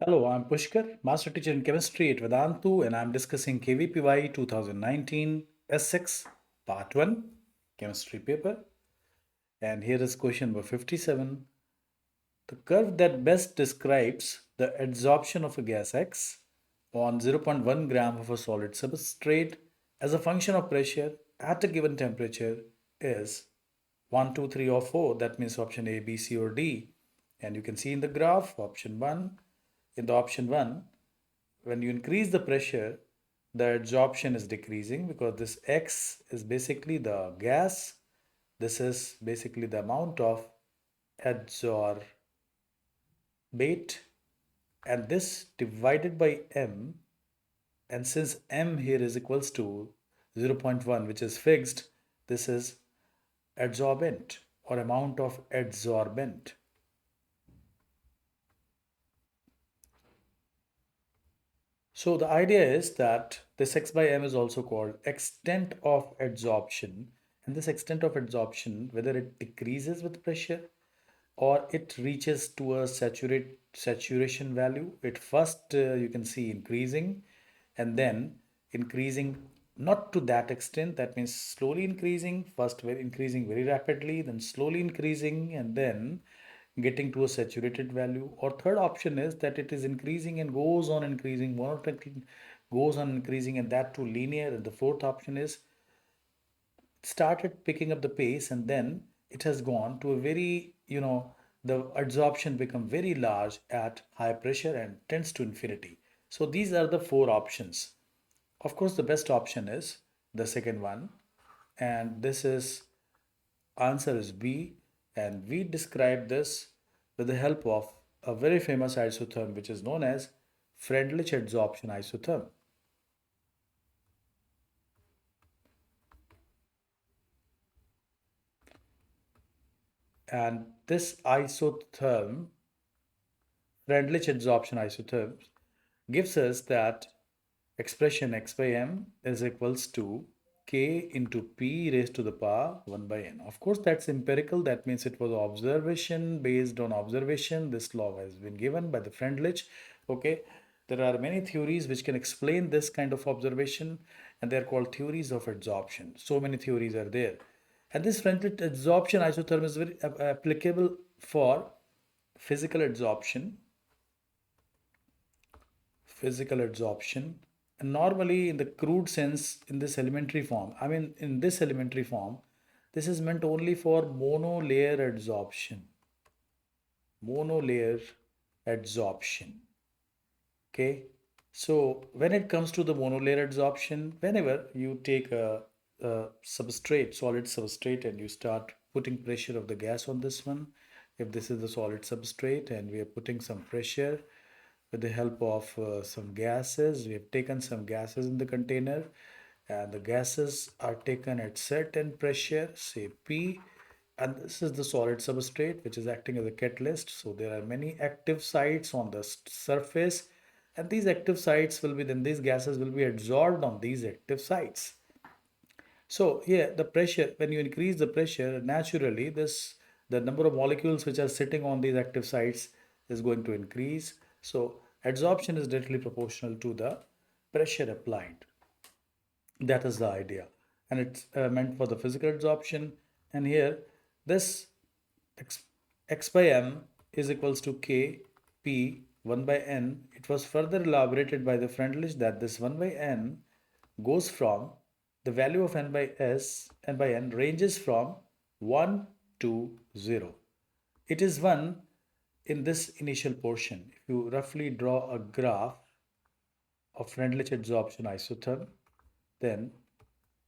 Hello, I'm Pushkar, Master Teacher in Chemistry at Vedantu, and I'm discussing KVPY 2019 S6 Part 1 Chemistry paper. And here is question number 57. The curve that best describes the adsorption of a gas X on zero point 0.1 gram of a solid substrate as a function of pressure at a given temperature is 1, 2, 3, or 4. That means option A, B, C, or D. And you can see in the graph option 1. In the option 1, when you increase the pressure, the adsorption is decreasing because this X is basically the gas. This is basically the amount of adsorbate, and this divided by M, and since M here is equals to 0 0.1, which is fixed, this is adsorbent or amount of adsorbent. So the idea is that this X by M is also called extent of adsorption. And this extent of adsorption, whether it decreases with pressure or it reaches to a saturation value, it first you can see increasing and then increasing not to that extent. That means slowly increasing, first increasing very rapidly, then slowly increasing, and then getting to a saturated value. Or third option is that it is increasing and goes on increasing, monotonically goes on increasing, and that too linear. And the fourth option is started picking up the pace and then it has gone to a very, the adsorption become very large at high pressure and tends to infinity. So these are the four options. Of course, the best option is the second one, and this is answer is B, and we describe this with the help of a very famous isotherm which is known as Friendlich adsorption isotherm. And this isotherm, Friendlich adsorption isotherm, gives us that expression x by m is equals to k into p raised to the power 1 by n. Of course, that's empirical. That means it was observation based on observation. This law has been given by the Friendlich. Okay, there are many theories which can explain this kind of observation, and they're called theories of adsorption. So many theories are there. And this Friendlich adsorption isotherm is very applicable for physical adsorption. Physical adsorption. And normally, in the crude sense, in this elementary form, in this elementary form, this is meant only for monolayer adsorption. Monolayer adsorption. Okay. So when it comes to the monolayer adsorption, whenever you take a substrate, solid substrate, and you start putting pressure of the gas on this one, if this is the solid substrate and we are putting some pressure with the help of some gases, we have taken some gases in the container, and the gases are taken at certain pressure, say P, and this is the solid substrate which is acting as a catalyst. So there are many active sites on the surface, and these active sites will be, then these gases will be adsorbed on these active sites. So here the pressure, when you increase the pressure, naturally the number of molecules which are sitting on these active sites is going to increase. So adsorption is directly proportional to the pressure applied. That is the idea, and it's meant for the physical adsorption. And here this x, x by m is equals to k p 1 by n. It was further elaborated by the Friendlich that this 1 by n goes from the value of n by n ranges from 1 to 0. It is 1 in this initial portion. If you roughly draw a graph of Friendlich adsorption isotherm, then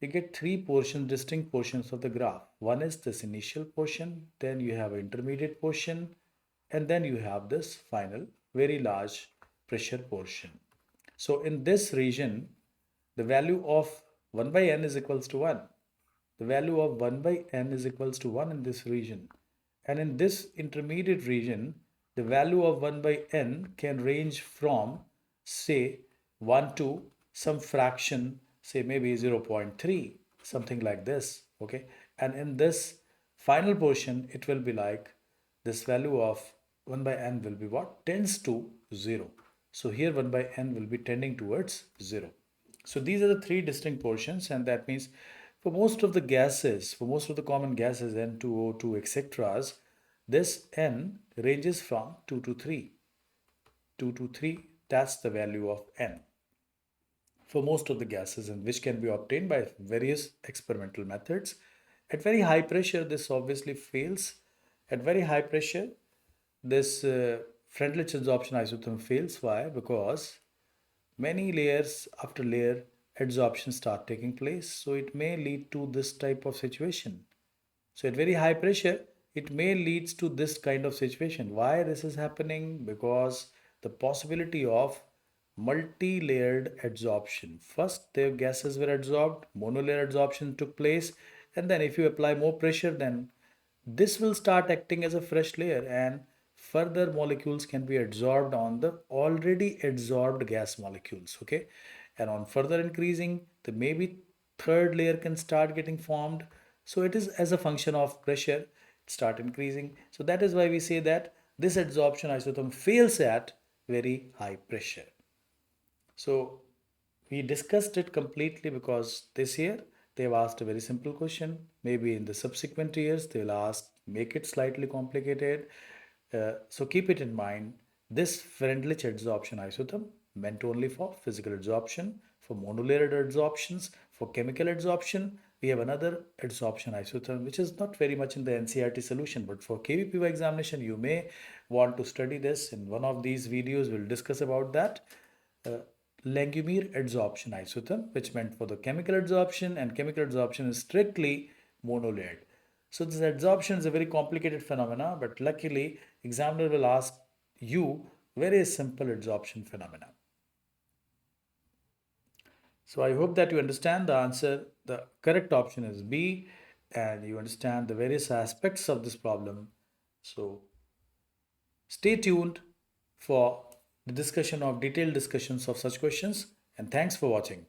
you get three portions, distinct portions of the graph. One is this initial portion, then you have an intermediate portion, and then you have this final very large pressure portion. So in this region, the value of 1 by n is equals to 1. The value of 1 by n is equals to 1 in this region. And in this intermediate region, the value of 1 by n can range from, say, 1 to some fraction, say maybe 0.3, something like this. Okay. And in this final portion, it will be like this value of 1 by n will be what? Tends to 0. So here 1 by n will be tending towards 0. So these are the three distinct portions, and that means for most of the gases, for most of the common gases, N2O2, etc., this n ranges from 2 to 3. 2 to 3, that's the value of n for most of the gases, and which can be obtained by various experimental methods. At very high pressure, this obviously fails. At very high pressure, this Friendlich adsorption isotherm fails. Why? Because many layers after layer adsorption start taking place. So it may lead to this type of situation. So at very high pressure, it may leads to this kind of situation. Why this is happening? Because the possibility of multi-layered adsorption. First, the gases were adsorbed, monolayer adsorption took place, and then if you apply more pressure, then this will start acting as a fresh layer, and further molecules can be adsorbed on the already adsorbed gas molecules. Okay, and on further increasing, the maybe third layer can start getting formed. So it is as a function of pressure start increasing. So that is why we say that this adsorption isotherm fails at very high pressure. So we discussed it completely because this year they have asked a very simple question. Maybe in the subsequent years they will ask, make it slightly complicated. So keep it in mind. This Friendlich adsorption isotherm meant only for physical adsorption. For monolayered adsorptions, for chemical adsorption, we have another adsorption isotherm which is not very much in the NCERT solution, but for KVPY examination you may want to study this. In one of these videos we'll discuss about that. Uh, Langmuir adsorption isotherm, which meant for the chemical adsorption, and chemical adsorption is strictly monolayered. So this adsorption is a very complicated phenomena, but luckily examiner will ask you very simple adsorption phenomena. So I hope that you understand the answer. The correct option is B, and you understand the various aspects of this problem. So stay tuned for the discussion of detailed discussions of such questions, and thanks for watching.